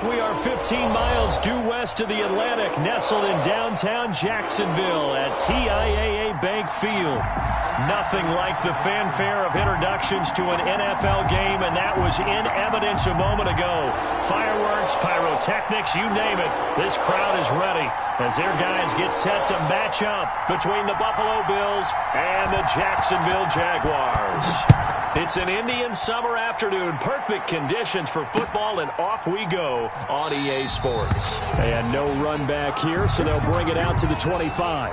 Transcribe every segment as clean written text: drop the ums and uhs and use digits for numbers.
We are 15 miles due west of the Atlantic, nestled in downtown Jacksonville at TIAA Bank Field. Nothing like the fanfare of introductions to an NFL game, and that was in evidence a moment ago. Fireworks, pyrotechnics, you name it. This crowd is ready as their guys get set to match up between the Buffalo Bills and the Jacksonville Jaguars. It's an Indian summer afternoon. Perfect conditions for football, and off we go on EA Sports. And no run back here, so they'll bring it out to the 25.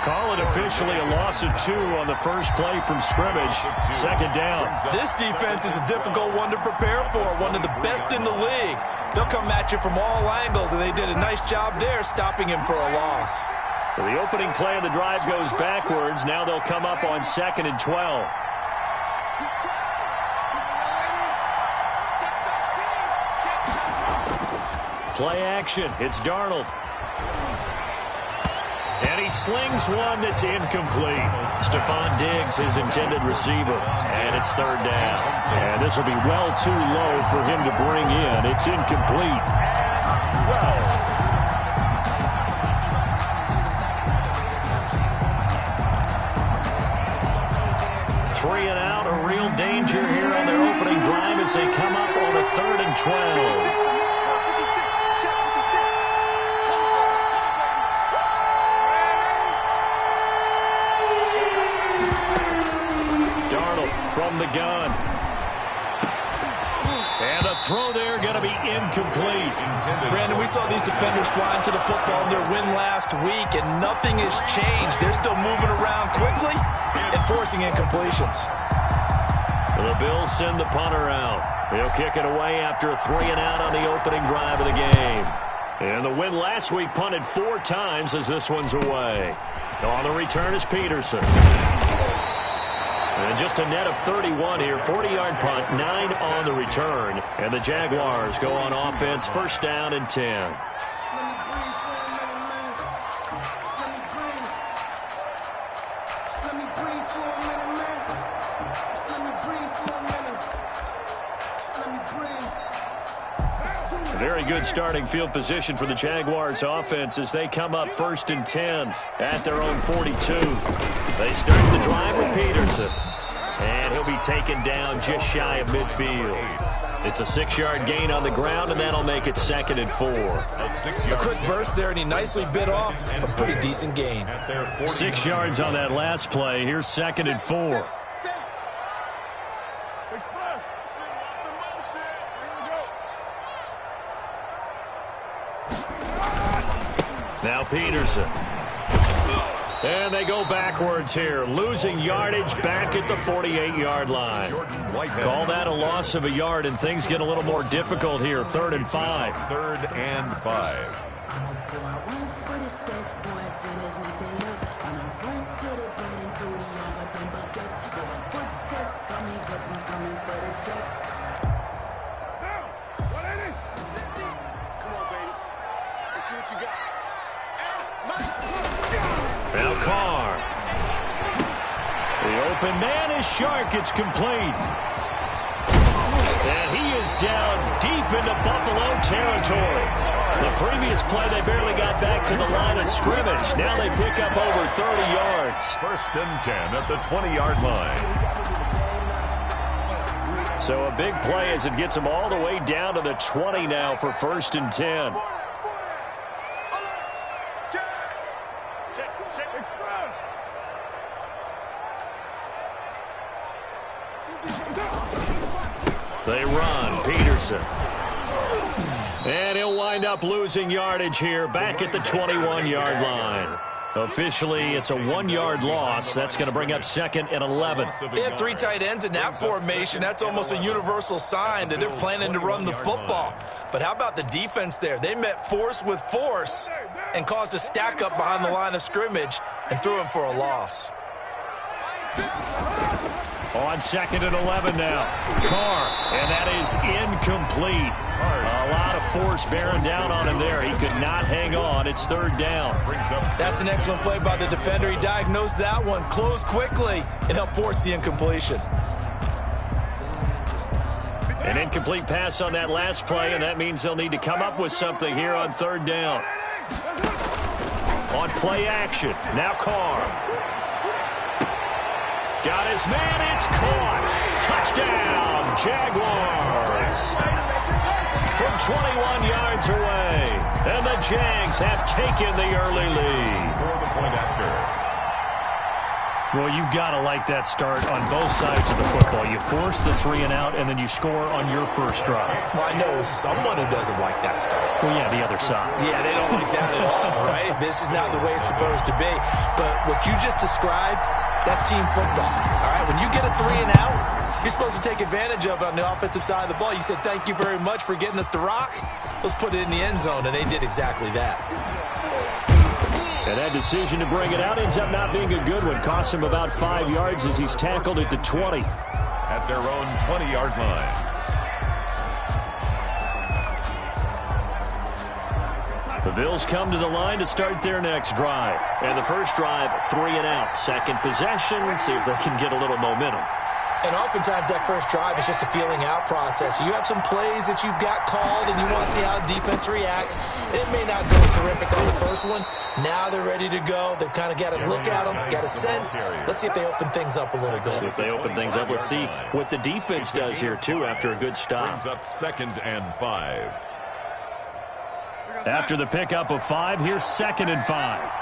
Call it officially a loss of 2 on the first play from scrimmage. Second down. This defense is a difficult one to prepare for, one of the best in the league. They'll come at you from all angles, and they did a nice job there stopping him for a loss. So the opening play of the drive goes backwards. Now they'll come up on 2nd and 12. Play action. It's Darnold. And he slings one that's incomplete. Stephon Diggs, his intended receiver. And it's 3rd down. And this will be well too low for him to bring in. It's incomplete. Well. 3 and out, a real danger here on their opening drive as they come up on a 3rd and 12. From the gun. And a throw there going to be incomplete. Brandon, we saw these defenders fly into the football in their win last week, and nothing has changed. They're still moving around quickly and forcing incompletions. The Bills send the punter out. He'll kick it away after a 3 and out on the opening drive of the game. And the win last week punted 4 times as this one's away. On the return is Peterson. And just a net of 31 here. 40-yard punt, 9 on the return. And the Jaguars go on offense, 1st down and 10. Very good starting field position for the Jaguars offense as they come up 1st and 10 at their own 42. They start the drive with Peterson. And he'll be taken down just shy of midfield. It's a 6-yard gain on the ground, and that'll make it 2nd and 4. A quick burst there, and he nicely bit off a pretty decent gain. 6 yards on that last play. Here's 2nd and 4. Now Peterson. And they go backwards here, losing yardage back at the 48-yard line. Call that a loss of a yard, and things get a little more difficult here. 3rd and 5. 3rd and 5. Now Carr. The open man is Shark. It's complete. And he is down deep into Buffalo territory. The previous play, they barely got back to the line of scrimmage. Now they pick up over 30 yards. 1st and 10 at the 20-yard line. So a big play as it gets them all the way down to the 20 now for 1st and 10. They run. Peterson. And he'll wind wind up losing yardage here back at the 21-yard line. Officially, it's a 1-yard loss. That's going to bring up second and 11. They had 3 tight ends in that formation. That's almost a universal sign that they're planning to run the football. But how about the defense there? They met force with force and caused a stack up behind the line of scrimmage and threw him for a loss. On second and 11 now. Carr, and that is incomplete. A lot of force bearing down on him there. He could not hang on. It's third down. That's an excellent play by the defender. He diagnosed that one, closed quickly, and helped force the incompletion. An incomplete pass on that last play, and that means they'll need to come up with something here on third down. On play action, now Carr. Got his man, it's caught. Touchdown, Jaguars. From 21 yards away. And the Jags have taken the early lead. Well, you've got to like that start on both sides of the football. You force the 3 and out, and then you score on your first drive. Well, I know someone who doesn't like that start. Well, yeah, the other side. Yeah, they don't like that at all, right? This is not the way it's supposed to be. But what you just described, that's team football, all right? When you get a 3 and out, you're supposed to take advantage of it on the offensive side of the ball. You said, thank you very much for getting us the rock. Let's put it in the end zone, and they did exactly that. And that decision to bring it out ends up not being a good one. Costs him about 5 yards as he's tackled at the 20. At their own 20-yard line. The Bills come to the line to start their next drive. And the first drive, 3 and out. Second possession, see if they can get a little momentum. And oftentimes that first drive is just a feeling out process. You have some plays that you've got called and you want to see how the defense reacts. It may not go terrific on the first one. Now they're ready to go. They've kind of got to look at them, got a sense. Let's see if they open things up a little bit. See if they open things up. Let's see what the defense does here, too, after a good stop. Brings up second and 5. After the pickup of 5, here's second and 5.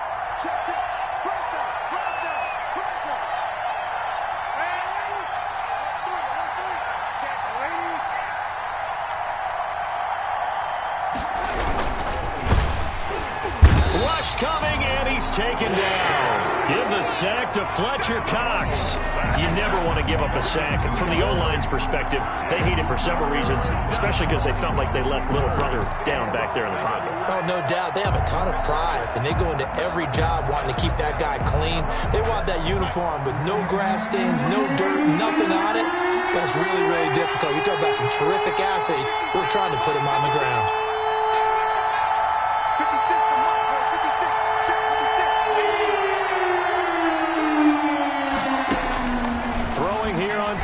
Coming, and he's taken down. Give the sack to Fletcher Cox. You never want to give up a sack. And from the O-line's perspective, they hate it for several reasons, especially because they felt like they let little brother down back there in the pocket. Oh, no doubt. They have a ton of pride, and they go into every job wanting to keep that guy clean. They want that uniform with no grass stains, no dirt, nothing on it. But it's really, really difficult. You're talking about some terrific athletes who are trying to put him on the ground.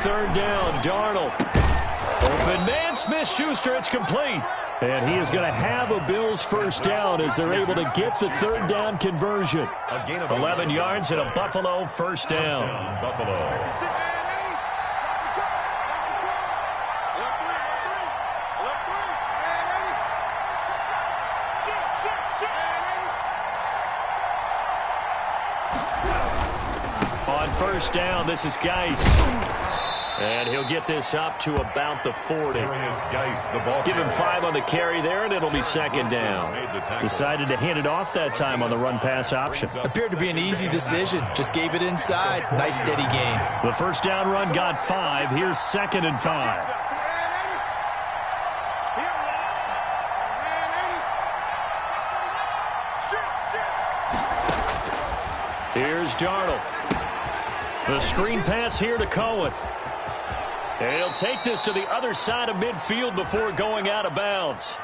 Third down, Darnold. Open man, Smith-Schuster, it's complete. And he is going to have a Bills first down as they're able to get the third down conversion. 11 yards and a Buffalo first down. Buffalo. On first down, this is Geis. And he'll get this up to about the 40. Give him 5 on the carry there, and it'll be second down. Decided to hand it off that time on the run-pass option. Appeared to be an easy decision. Just gave it inside. Nice, steady game. The first down run got 5. Here's second and 5. Here's Darnold. The screen pass here to Cohen. And he'll take this to the other side of midfield before going out of bounds.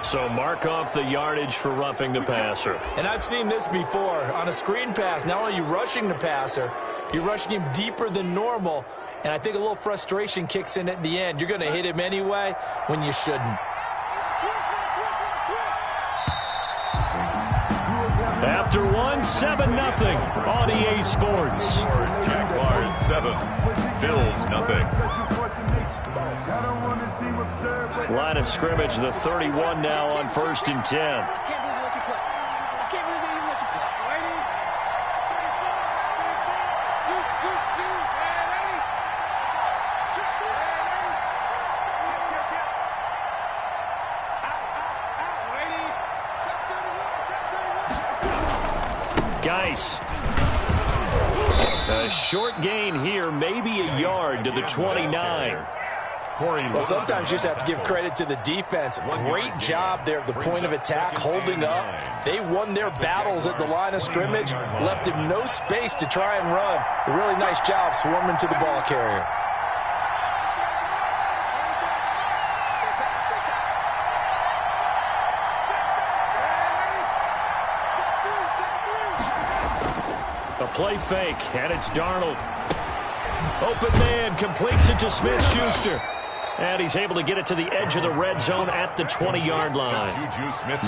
So mark off the yardage for roughing the passer. And I've seen this before. On a screen pass, not only are you rushing the passer, you're rushing him deeper than normal. And I think a little frustration kicks in at the end. You're going to hit him anyway when you shouldn't. After 7-0 on EA Sports. Jaguars 7, Bills nothing. Line of scrimmage, the 31 now on 1st and 10. Geis. A short gain here, maybe a yard to the 29. Well, sometimes you just have to give credit to the defense. Great job there at the point of attack, holding up. They won their battles at the line of scrimmage, left him no space to try and run. A really nice job swarming to the ball carrier. A play fake, and it's Darnold. Open man, completes it to Smith-Schuster. And he's able to get it to the edge of the red zone at the 20-yard line.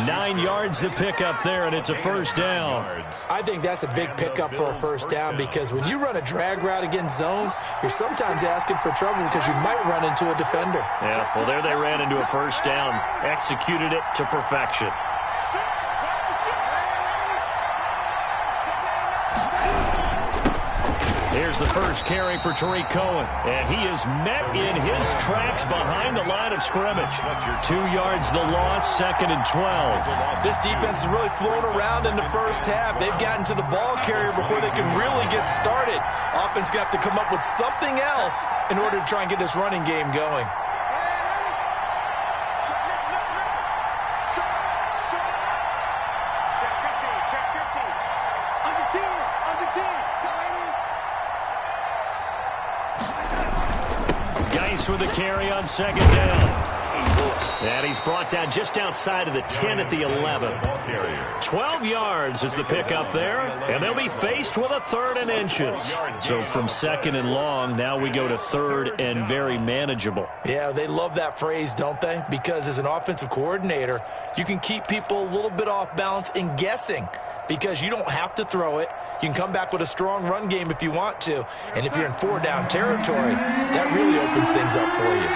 9 yards to pick up there, and it's a first down. I think that's a big pickup for a first down because when you run a drag route against zone, you're sometimes asking for trouble because you might run into a defender. Yeah, well, there they ran into a first down. Executed it to perfection. Here's the first carry for Tariq Cohen, and he is met in his tracks behind the line of scrimmage. 2 yards the loss, 2nd and 12. This defense is really flown around in the first half. They've gotten to the ball carrier before they can really get started. Offense going to have to come up with something else in order to try and get this running game going. With a carry on 2nd down. And he's brought down just outside of the 10 at the 11. 12 yards is the pickup there, and they'll be faced with a 3rd and inches. So from 2nd and long, now we go to 3rd and very manageable. Yeah, they love that phrase, don't they? Because as an offensive coordinator, you can keep people a little bit off balance and guessing because you don't have to throw it. You can come back with a strong run game if you want to. And if you're in 4-down territory, that really opens things up for you.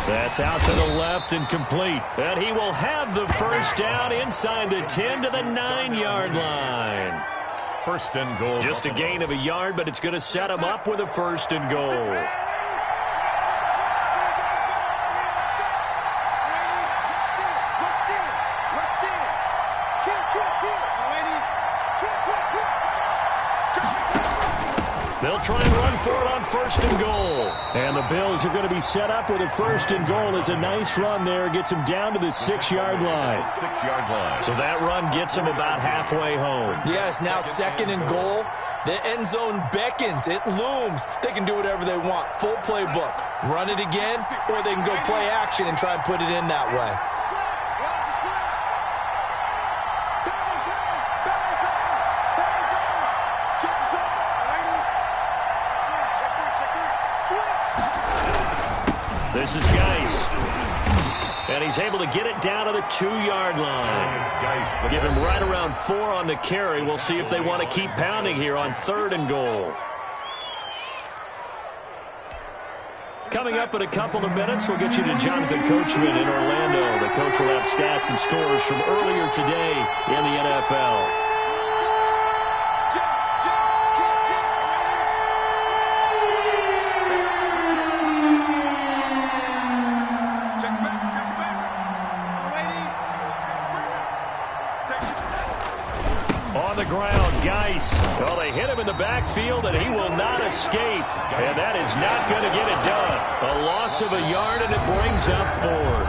That's out to the left and complete. And he will have the first down inside the 10 to the 9-yard line. 1st and goal. Just a gain of a yard, but it's going to set him up with a 1st and goal. They'll try and run for it on 1st and goal. And the Bills are going to be set up with a 1st and goal. It's a nice run there. Gets him down to the 6-yard line. 6-yard line. So that run gets him about halfway home. Yes, now 2nd and goal. The end zone beckons. It looms. They can do whatever they want. Full playbook. Run it again, or they can go play action and try and put it in that way. This is Geis. And he's able to get it down to the 2-yard line. Give him right around 4 on the carry. We'll see if they want to keep pounding here on 3rd and goal. Coming up in a couple of minutes, we'll get you to Jonathan Coachman in Orlando. The coach will have stats and scores from earlier today in the NFL. On the ground, Geis. Well, they hit him in the backfield, and he will not escape. And that is not going to get it done. A loss of a yard, and it brings up 4th.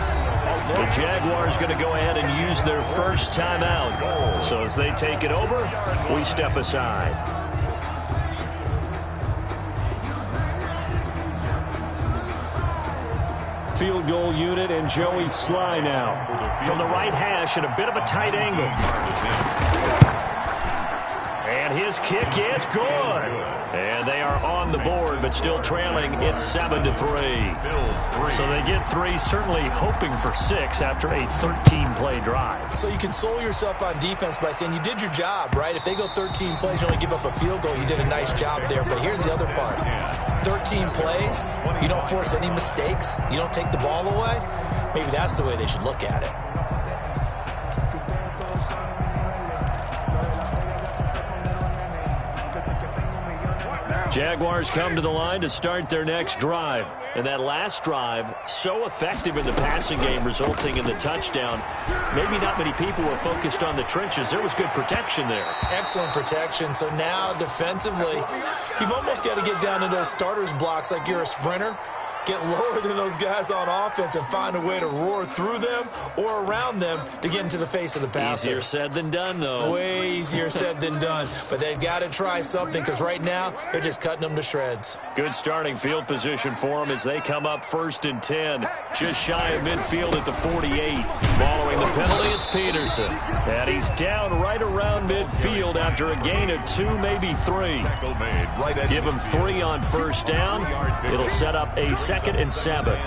The Jaguars going to go ahead and use their first timeout. So as they take it over, we step aside. Field goal unit and Joey Sly now. From the right hash at a bit of a tight angle. And his kick is good. And they are on the board, but still trailing. It's 7-3. So they get 3, certainly hoping for 6 after a 13-play drive. So you console yourself on defense by saying you did your job, right? If they go 13 plays, you only give up a field goal, you did a nice job there. But here's the other part. 13 plays, you don't force any mistakes, you don't take the ball away. Maybe that's the way they should look at it. Jaguars come to the line to start their next drive. And that last drive, so effective in the passing game, resulting in the touchdown. Maybe not many people were focused on the trenches. There was good protection there. Excellent protection. So now, defensively, you've almost got to get down to those starters blocks like you're a sprinter. Get lower than those guys on offense and find a way to roar through them or around them to get into the face of the passer. Easier said than done, though. Way easier said than done. But they've got to try something because right now they're just cutting them to shreds. Good starting field position for them as they come up 1st and 10. Just shy of midfield at the 48. Following the penalty, it's Peterson. And he's down right around midfield after a gain of 2, maybe 3. Give him 3 on 1st down. It'll set up a 2nd and 7.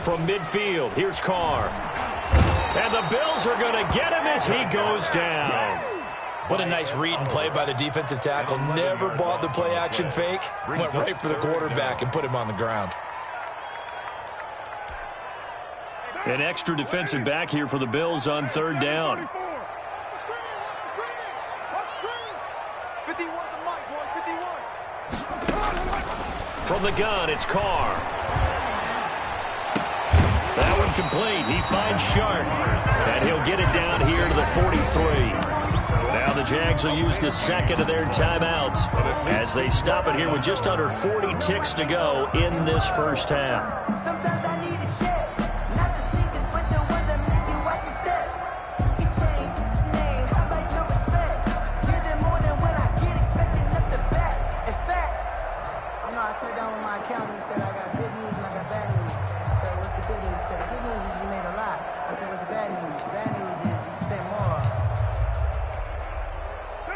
From midfield, here's Carr. And the Bills are going to get him as he goes down. What a nice read and play by the defensive tackle. Never bought the play-action fake. Went right for the quarterback and put him on the ground. An extra defensive back here for the Bills on 3rd down. From the gun, it's Carr. That one complete. He finds Sharp. And he'll get it down here to the 43. Now the Jags will use the 2nd of their timeouts as they stop it here with just under 40 ticks to go in this 1st half. Sometimes I need a check, not the sneakers, but the ones that make you watch your step. You change name, how about your respect? Give them more than what I get, expecting up the back. In fact, I sat down with my accountant. He said I got good news and I got bad news. I said, what's the good news? He said, the good news is you made a lot. I said, what's the bad news? The bad news is you spent more.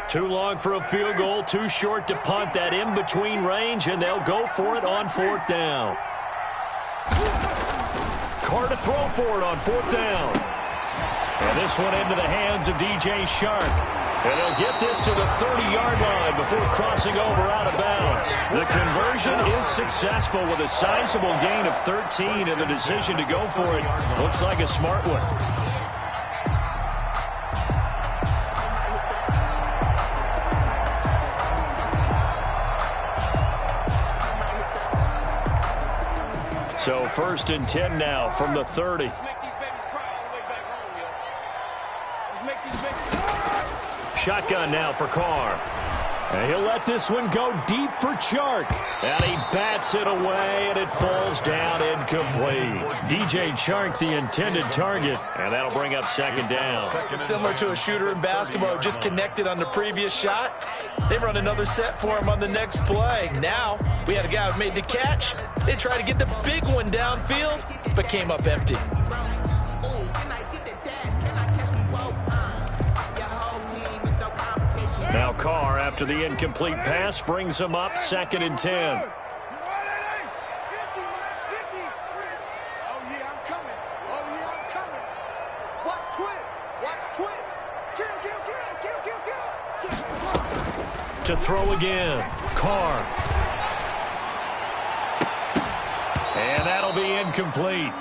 Too long for a field goal, too short to punt. That in-between range, and they'll go for it on 4th down. Carr to throw for it on 4th down. And this one into the hands of DJ Shark. And they'll get this to the 30-yard line before crossing over out of bounds. The conversion is successful with a sizable gain of 13, and the decision to go for it looks like a smart one. So 1st and 10 now from the 30. Shotgun now for Carr. And he'll let this one go deep for Chark. And he bats it away, and it falls down incomplete. DJ Chark, the intended target, and that'll bring up 2nd down. Similar to a shooter in basketball, just connected on the previous shot. They run another set for him on the next play. Now, we had a guy who made the catch. They tried to get the big one downfield, but came up empty. Now Carr, after the incomplete pass, brings him up 2nd and 10. To throw again, Carr. And that'll be incomplete.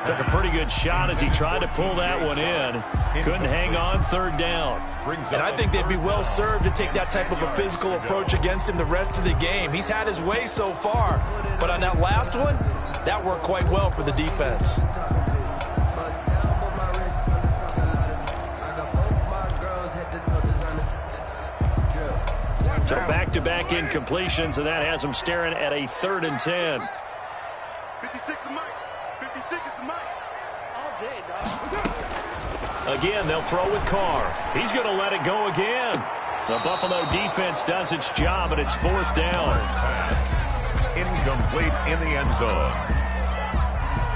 Took a pretty good shot as he tried to pull that one in. Couldn't hang on 3rd down. And I think they'd be well served to take that type of a physical approach against him the rest of the game. He's had his way so far. But on that last one, that worked quite well for the defense. So back-to-back incompletions, and that has them staring at a 3rd and 10. 56 is Mike. 56 is Mike. All day, dog. Again, they'll throw with Carr. He's going to let it go again. The Buffalo defense does its job, and it's 4th down. Incomplete in the end zone.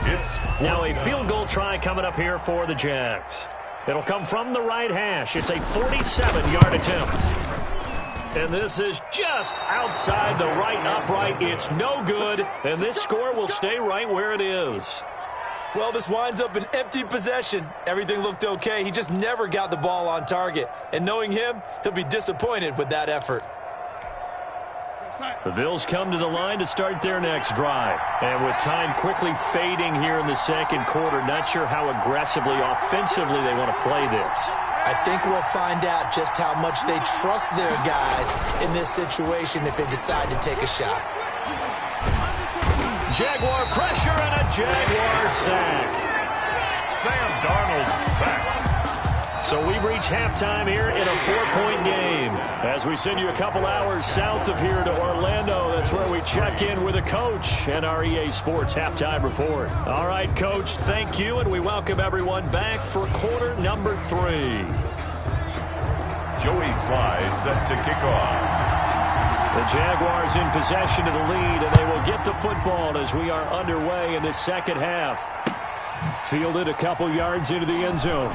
It's now a field goal try coming up here for the Jags. It'll come from the right hash. It's a 47-yard attempt. And this is just outside the right upright. It's no good, and this score will stay right where it is. Well, this winds up an empty possession. Everything looked okay. He just never got the ball on target. And knowing him, he'll be disappointed with that effort. The Bills come to the line to start their next drive. And with time quickly fading here in the second quarter, not sure how aggressively, offensively they want to play this. I think we'll find out just how much they trust their guys in this situation if they decide to take a shot. Jaguar pressure and a Jaguar sack. Sam Darnold sacked. So we've reached halftime here in a 4-point game. As we send you a couple hours south of here to Orlando, that's where we check in with a coach and our EA Sports halftime report. All right, Coach, thank you, and we welcome everyone back for quarter number 3. Joey Sly set to kick off. The Jaguars in possession of the lead, and they will get the football as we are underway in the second half. Fielded a couple yards into the end zone.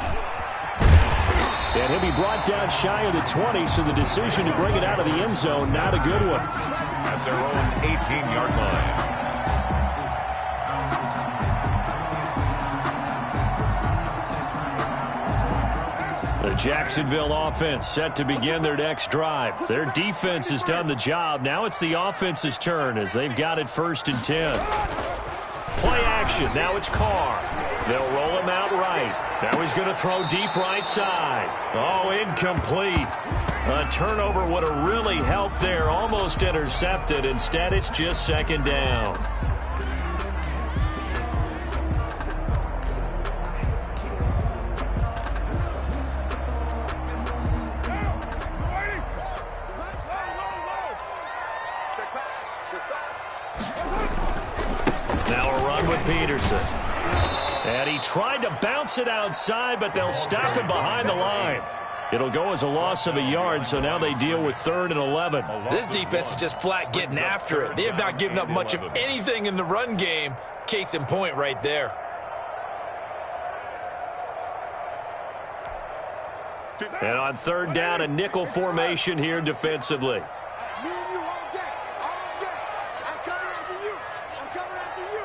And he'll be brought down shy of the 20, so the decision to bring it out of the end zone, not a good one. At their own 18-yard line. The Jacksonville offense set to begin their next drive. Their defense has done the job. Now it's the offense's turn as they've got it 1st and 10. Play action. Now it's Carr. They'll roll him out right. Now he's going to throw deep right side. Oh, incomplete. A turnover would have really helped there. Almost intercepted. Instead, it's just 2nd down. Now a run with Peterson. And he tried to bounce it outside, but they'll stop him behind the line. It'll go as a loss of a yard, so now they deal with 3rd and 11. This defense is just flat getting after it. They have not given up much of anything in the run game. Case in point right there. And on 3rd down, a nickel formation here defensively. Me and you all day. All day. I'm coming after you. I'm coming after you.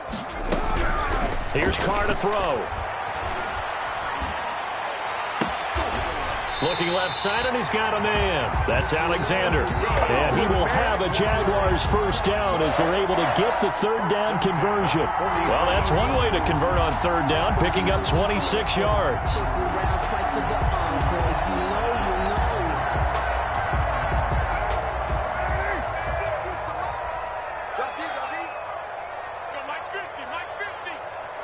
Here's Carr to throw. Looking left side, and he's got a man. That's Alexander. And he will have a Jaguars 1st down as they're able to get the 3rd down conversion. Well, that's one way to convert on 3rd down, picking up 26 yards.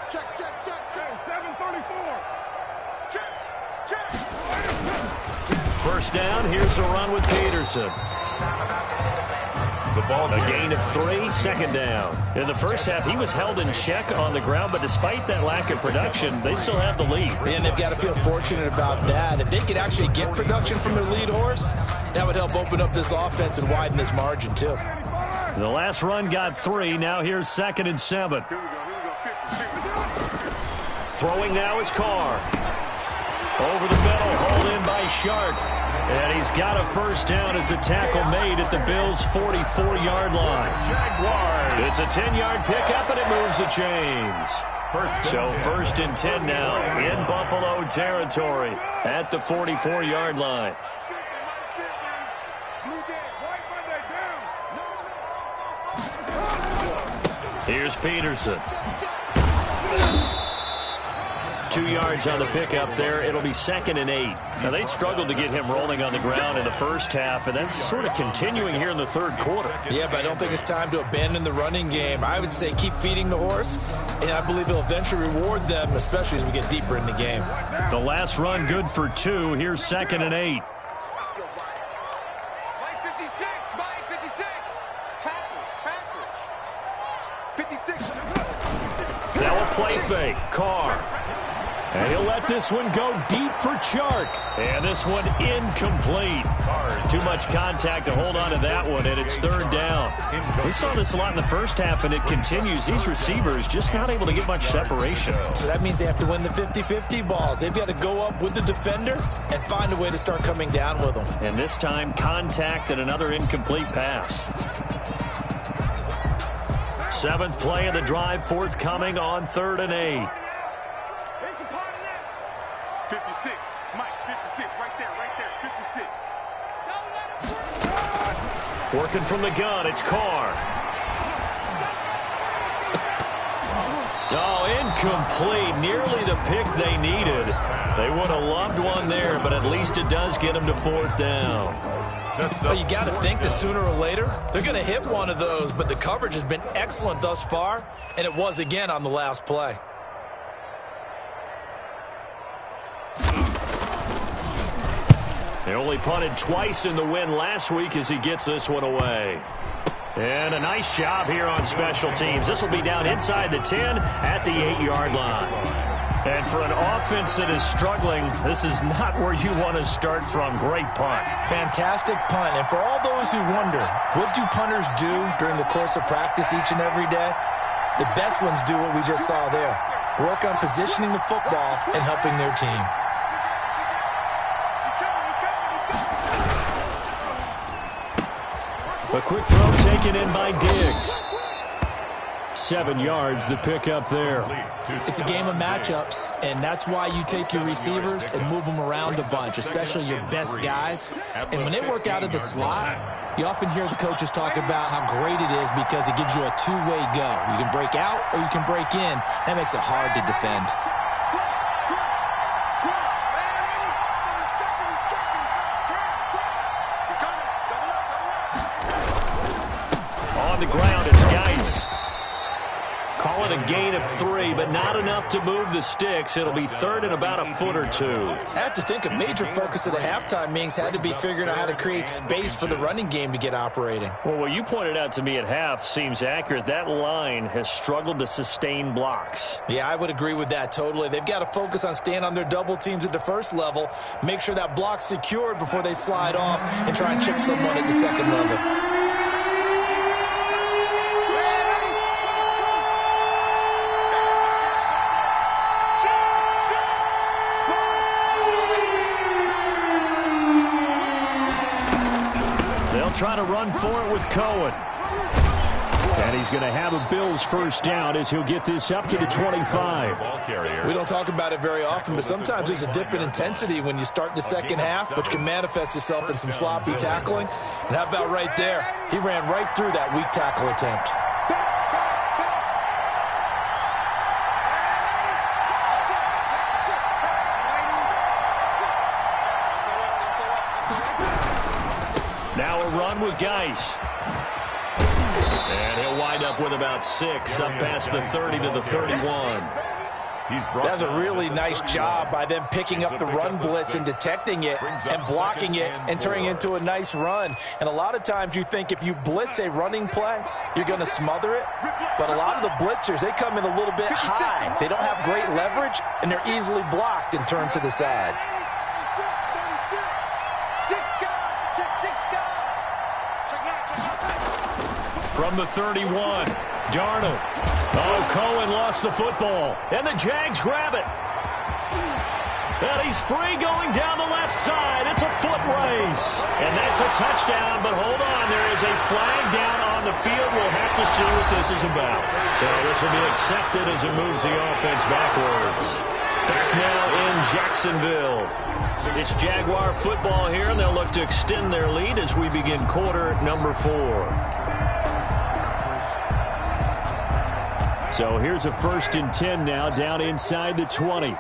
Check, check, check, check. 734. Check, check. 1st down, here's a run with Peterson. The ball A gain of 3, 2nd down. In the first half, he was held in check on the ground, but despite that lack of production, they still have the lead. And they've got to feel fortunate about that. If they could actually get production from their lead horse, that would help open up this offense and widen this margin, too. The last run got 3. Now here's 2nd and 7. Here we go. 50. Throwing now is Carr. Over the middle, hauled in by Sharp. And he's got a 1st down as a tackle made at the Bills' 44-yard line. Jaguars. It's a 10-yard pickup, and it moves the chains. So 1st and 10 now in Buffalo territory at the 44-yard line. Here's Peterson. 2 yards on the pickup there. It'll be 2nd and 8. Now, they struggled to get him rolling on the ground in the first half, and that's sort of continuing here in the 3rd quarter. Yeah, but I don't think it's time to abandon the running game. I would say keep feeding the horse, and I believe he'll eventually reward them, especially as we get deeper in the game. The last run good for 2. Here's 2nd and 8. Mike 56. Mike 56. Tackle. 56. Now a play fake. Carr. And he'll let this one go deep for Chark. And this one incomplete. Too much contact to hold on to that one, and it's 3rd down. We saw this a lot in the first half, and it continues. These receivers just not able to get much separation. So that means they have to win the 50-50 balls. They've got to go up with the defender and find a way to start coming down with them. And this time, contact and another incomplete pass. 7th play of the drive, forthcoming on 3rd and 8. 56. Mike 56. Right there. 56. Working from the gun, it's Carr. Oh, incomplete. Nearly the pick they needed. They would have loved one there, but at least it does get them to 4th down. Well, you got to think that sooner or later, they're going to hit one of those, but the coverage has been excellent thus far, and it was again on the last play. They only punted twice in the win last week as he gets this one away. And a nice job here on special teams. This will be down inside the 10 at the 8-yard line. And for an offense that is struggling, this is not where you want to start from. Great punt. Fantastic punt. And for all those who wonder, what do punters do during the course of practice each and every day? The best ones do what we just saw there. Work on positioning the football and helping their team. A quick throw taken in by Diggs. 7 yards, the pick up there. It's a game of matchups, and that's why you take your receivers and move them around a bunch, especially your best guys. And when they work out of the slot, you often hear the coaches talk about how great it is because it gives you a two-way go. You can break out or you can break in. That makes it hard to defend. On the ground, it's Geis. Call it a gain of 3, but not enough to move the sticks. It'll be 3rd and about a foot or 2. I have to think a major focus of the halftime meetings had to be figuring out how to create space for the running game to get operating. Well, what you pointed out to me at half seems accurate. That line has struggled to sustain blocks. Yeah, I would agree with that totally. They've got to focus on staying on their double teams at the first level, make sure that block's secured before they slide off and try and chip someone at the second level. Try to run for it with Cohen. And he's going to have a Bills first down as he'll get this up to the 25. We don't talk about it very often, but sometimes there's a dip in intensity when you start the second half, which can manifest itself in some sloppy tackling. And how about right there? He ran right through that weak tackle attempt. Now a run with Geis. And he'll wind up with about 6, up past the 30 to the 31. That's a really nice job by them picking up the run blitz and detecting it and blocking it and turning it into a nice run. And a lot of times you think if you blitz a running play, you're going to smother it. But a lot of the blitzers, they come in a little bit high. They don't have great leverage, and they're easily blocked and turned to the side. From the 31, Darnold. Oh, Cohen lost the football, and the Jags grab it. And he's free going down the left side. It's a foot race. And that's a touchdown, but hold on. There is a flag down on the field. We'll have to see what this is about. So this will be accepted as it moves the offense backwards. Back now in Jacksonville. It's Jaguar football here, and they'll look to extend their lead as we begin quarter number 4. So here's a 1st and 10 now, down inside the 20.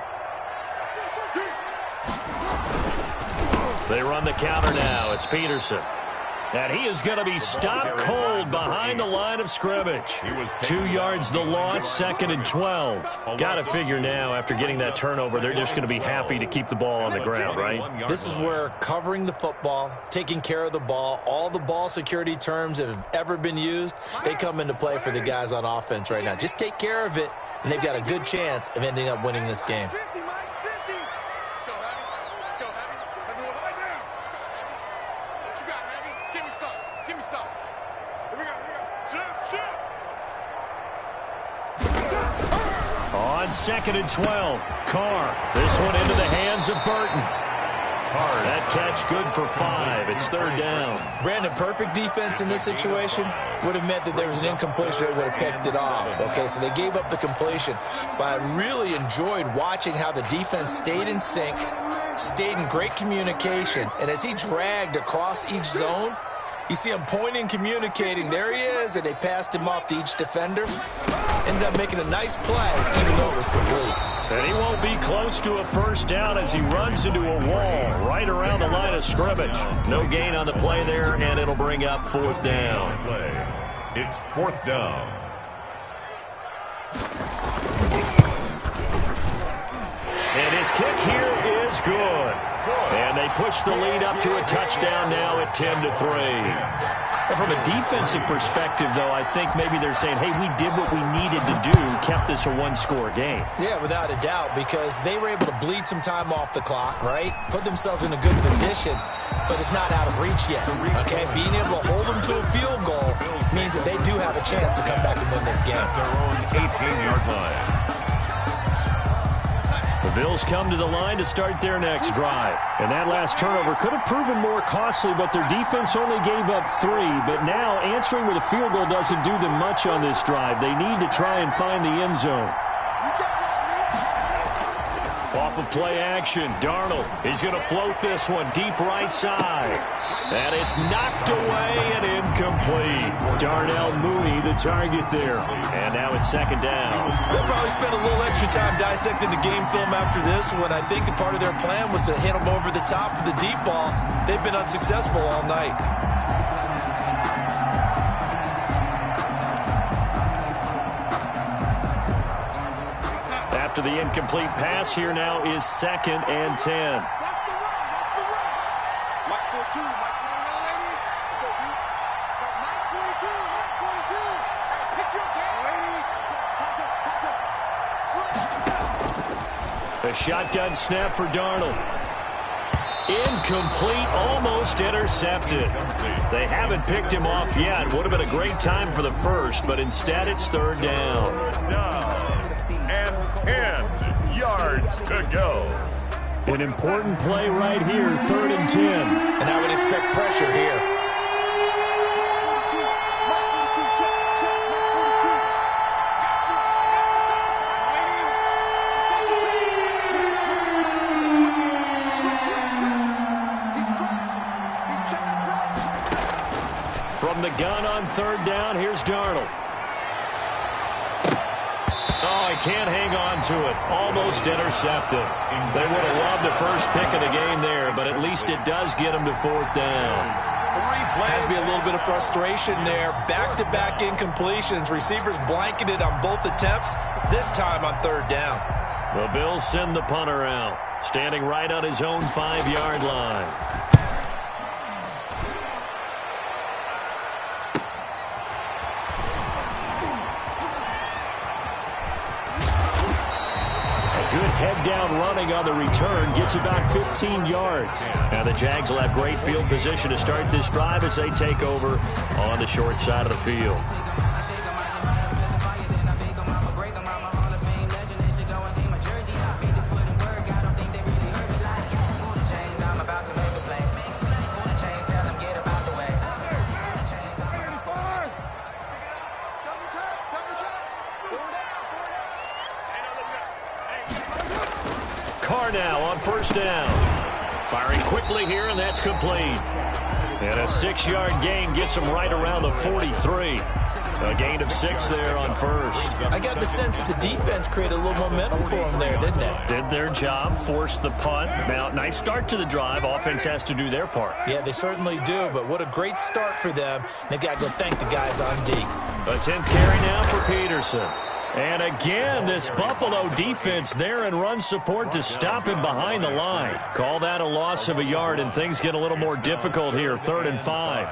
They run the counter now. It's Peterson. And he is going to be stopped cold behind the line of scrimmage. 2 yards the loss, 2nd and 12. Got to figure now, after getting that turnover, they're just going to be happy to keep the ball on the ground, right? This is where covering the football, taking care of the ball, all the ball security terms that have ever been used, they come into play for the guys on offense right now. Just take care of it, and they've got a good chance of ending up winning this game. On 2nd and 12, Carr. This one into the hands of Burton. That catch good for 5. It's 3rd down. Brandon, perfect defense in this situation would have meant that there was an incompletion that would have picked it off. Okay, so they gave up the completion. But I really enjoyed watching how the defense stayed in sync, stayed in great communication, and as he dragged across each zone, You see him pointing, communicating. There he is, and they passed him off to each defender. Ended up making a nice play, even though it was complete. And he won't be close to a first down as he runs into a wall right around the line of scrimmage. No gain on the play there, and it'll bring up 4th down. It's 4th down. And his kick here is good. And they push the lead up to a touchdown now at 10-3. From a defensive perspective, though, I think maybe they're saying, hey, we did what we needed to do, kept this a one-score game. Yeah, without a doubt, because they were able to bleed some time off the clock, right? Put themselves in a good position, but it's not out of reach yet, okay? Being able to hold them to a field goal means that they do have a chance to come back and win this game. Their own 18-yard line. The Bills come to the line to start their next drive. And that last turnover could have proven more costly, but their defense only gave up 3. But now answering with a field goal doesn't do them much on this drive. They need to try and find the end zone. Off of play action, Darnold. He's going to float this one deep right side. And it's knocked away and incomplete. Darnell Mooney, the target there. And now it's 2nd down. They'll probably spend a little extra time dissecting the game film after this one. I think a part of their plan was to hit them over the top of the deep ball. They've been unsuccessful all night. After the incomplete pass, here now is 2nd and 10. A shotgun snap for Darnold. Incomplete, almost intercepted. They haven't picked him off yet. Would have been a great time for the first, but instead it's 3rd down. And 10 yards to go. An important play right here, 3rd and 10. And I would expect pressure here. From the gun on 3rd down, here's Darnold. Oh, he can't hang on to it. Almost intercepted. They would have loved the first pick of the game there, but at least it does get them to 4th down. Has to be a little bit of frustration there. Back-to-back incompletions. Receivers blanketed on both attempts, this time on 3rd down. The Bills send the punter out, standing right on his own 5-yard line. Head-down running on the return, gets about 15 yards. Now the Jags will have great field position to start this drive as they take over on the short side of the field. Carr now on 1st down. Firing quickly here, and that's complete. And a 6-yard gain gets him right around the 43. A gain of 6 there on 1st. I got the sense that the defense created a little momentum for them there, didn't they? Did their job, forced the punt. Now, nice start to the drive. Offense has to do their part. Yeah, they certainly do, but what a great start for them. They've got to go thank the guys on D. A 10th carry now for Peterson. And again, this Buffalo defense there in run support to stop him behind the line. Call that a loss of a yard, and things get a little more difficult here, 3rd and 5.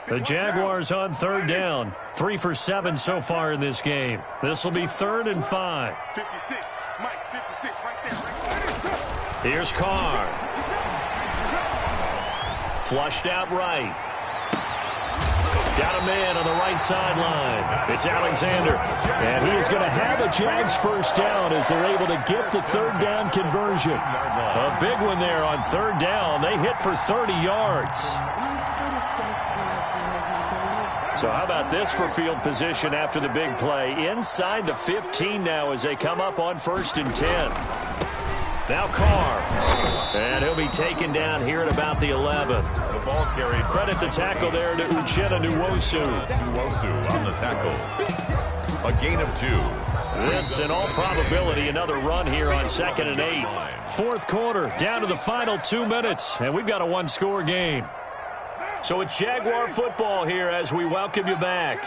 The Jaguars on 3rd down. 3 for 7 so far in this game. This will be 3rd and 5. 56, Mike, 56, right there. Here's Carr. Flushed out right. Got a man on the right sideline. It's Alexander. And he is going to have a Jags first down as they're able to get the 3rd down conversion. A big one there on 3rd down. They hit for 30 yards. So how about this for field position after the big play? Inside the 15 now as they come up on 1st and 10. Now Carr. And he'll be taken down here at about the 11. The ball carried. Credit the tackle there to Uchenna Nwosu. Nwosu on the tackle. A gain of 2. This, in all probability, another run here on 2nd and 8. 4th quarter, down to the final 2 minutes, and we've got a one-score game. So it's Jaguar football here as we welcome you back.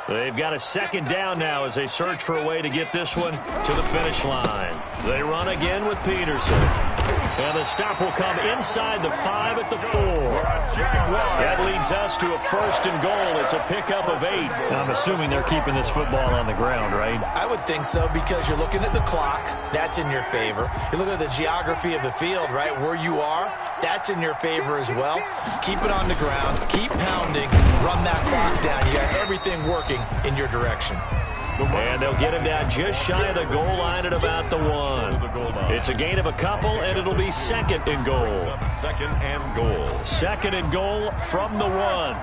They've got a 2nd down now as they search for a way to get this one to the finish line. They run again with Peterson. And the stop will come inside the 5 at the 4. That leads us to a 1st and goal. It's a pickup of 8. I'm assuming they're keeping this football on the ground, right? I would think so because you're looking at the clock. That's in your favor. You look at the geography of the field, right, where you are. That's in your favor as well. Keep it on the ground. Keep pounding. Run that clock down. You got everything working in your direction. And they'll get him down just shy of the goal line at about the 1. It's a gain of a couple, and it'll be 2nd and goal. 2nd and goal. 2nd and goal from the 1.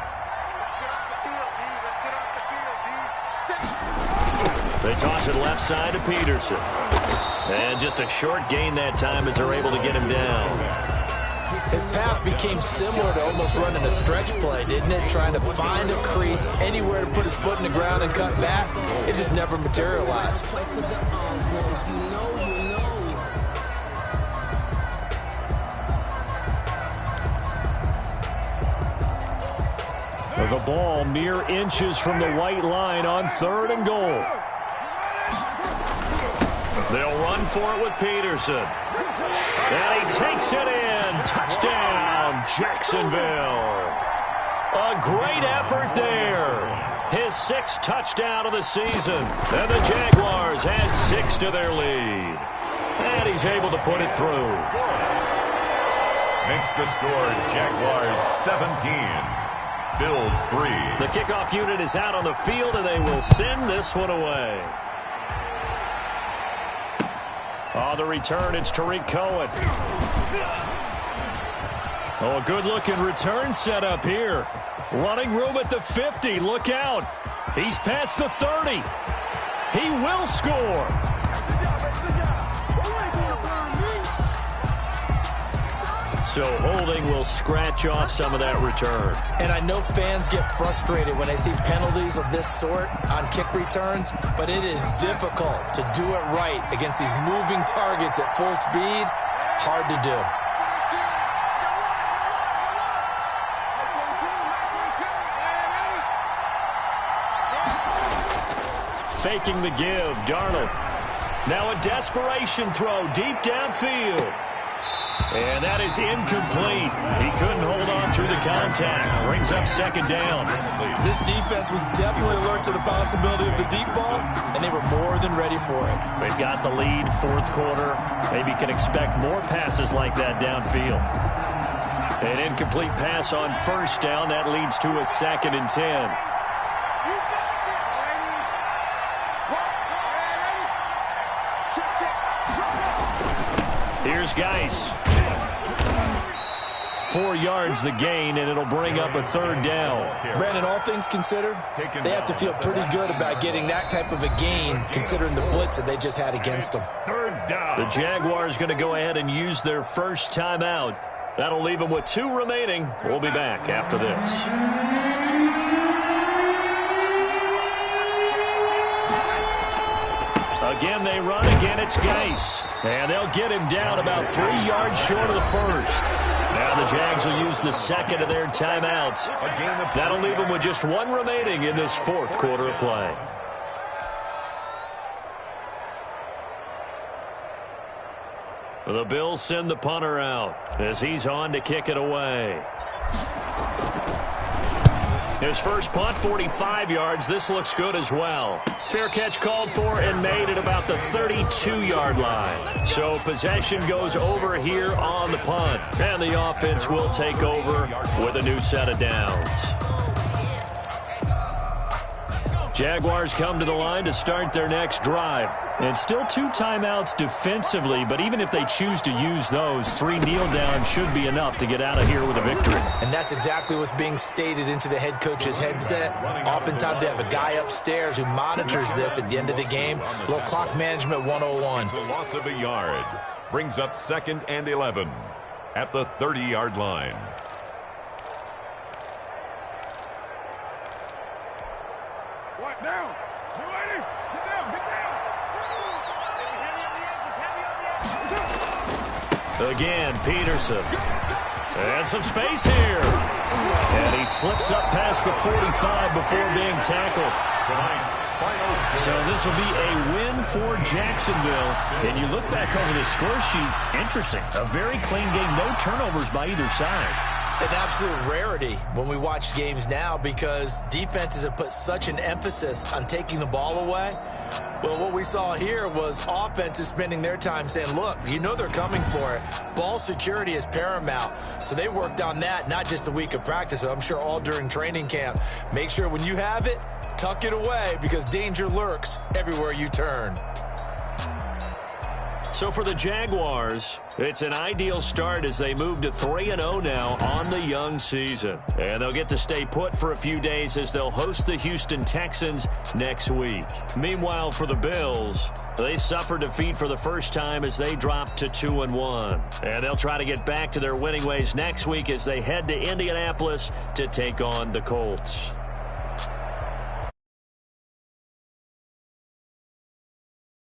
They toss it left side to Peterson. And just a short gain that time as they're able to get him down. His path became similar to almost running a stretch play, didn't it? Trying to find a crease, anywhere to put his foot in the ground and cut back. It just never materialized. The ball mere inches from the white line on 3rd and goal. They'll run for it with Peterson. And he takes it in. Touchdown, Jacksonville. A great effort there. His 6th touchdown of the season. And the Jaguars add 6 to their lead. And he's able to put it through. Makes the score Jaguars 17. Bills 3. The kickoff unit is out on the field, and they will send this one away. On the return, it's Tariq Cohen. Oh, a good-looking return set up here. Running room at the 50. Look out. He's past the 30. He will score. So holding will scratch off some of that return. And I know fans get frustrated when they see penalties of this sort on kick returns, but it is difficult to do it right against these moving targets at full speed. Hard to do. Faking the give, Darnold. Now a desperation throw deep downfield. And that is incomplete. He couldn't hold on through the contact. Brings up 2nd down. This defense was definitely alert to the possibility of the deep ball, and they were more than ready for it. They've got the lead, 4th quarter. Maybe you can expect more passes like that downfield. An incomplete pass on 1st down. That leads to a 2nd and 10. Here's Geis. 4 yards the gain, and it'll bring up a 3rd down. Brandon, all things considered, they have to feel pretty good about getting that type of a gain, considering the blitz that they just had against them. 3rd down. The Jaguars going to go ahead and use their first timeout. That'll leave them with 2 remaining. We'll be back after this. Again, they run. Again, it's Geis. And they'll get him down about 3 yards short of the 1st. Now the Jags will use the 2nd of their timeouts. That'll leave them with just 1 remaining in this 4th quarter of play. The Bills send the punter out as he's on to kick it away. His first punt, 45 yards. This looks good as well. Fair catch called for and made at about the 32-yard line. So possession goes over here on the punt. And the offense will take over with a new set of downs. Jaguars come to the line to start their next drive. And still 2 timeouts defensively, but even if they choose to use those, 3 kneel downs should be enough to get out of here with a victory. And that's exactly what's being stated into the head coach's headset. Oftentimes they have a guy upstairs who monitors this at the end of the game. A little clock management 101. The loss of a yard brings up 2nd and 11 at the 30-yard line. What now? 280. Get down. Get down. Again, Peterson. And some space here. And he slips up past the 45 before being tackled. So this will be a win for Jacksonville. And you look back over the score sheet, interesting. A very clean game, no turnovers by either side. An absolute rarity when we watch games now because defenses have put such an emphasis on taking the ball away. Well, what we saw here was offenses spending their time saying, look, you know they're coming for it. Ball security is paramount. So they worked on that, not just a week of practice, but I'm sure all during training camp. Make sure when you have it, tuck it away because danger lurks everywhere you turn. So for the Jaguars, it's an ideal start as they move to 3-0 now on the young season. And they'll get to stay put for a few days as they'll host the Houston Texans next week. Meanwhile, for the Bills, they suffered defeat for the first time as they dropped to 2-1. And they'll try to get back to their winning ways next week as they head to Indianapolis to take on the Colts.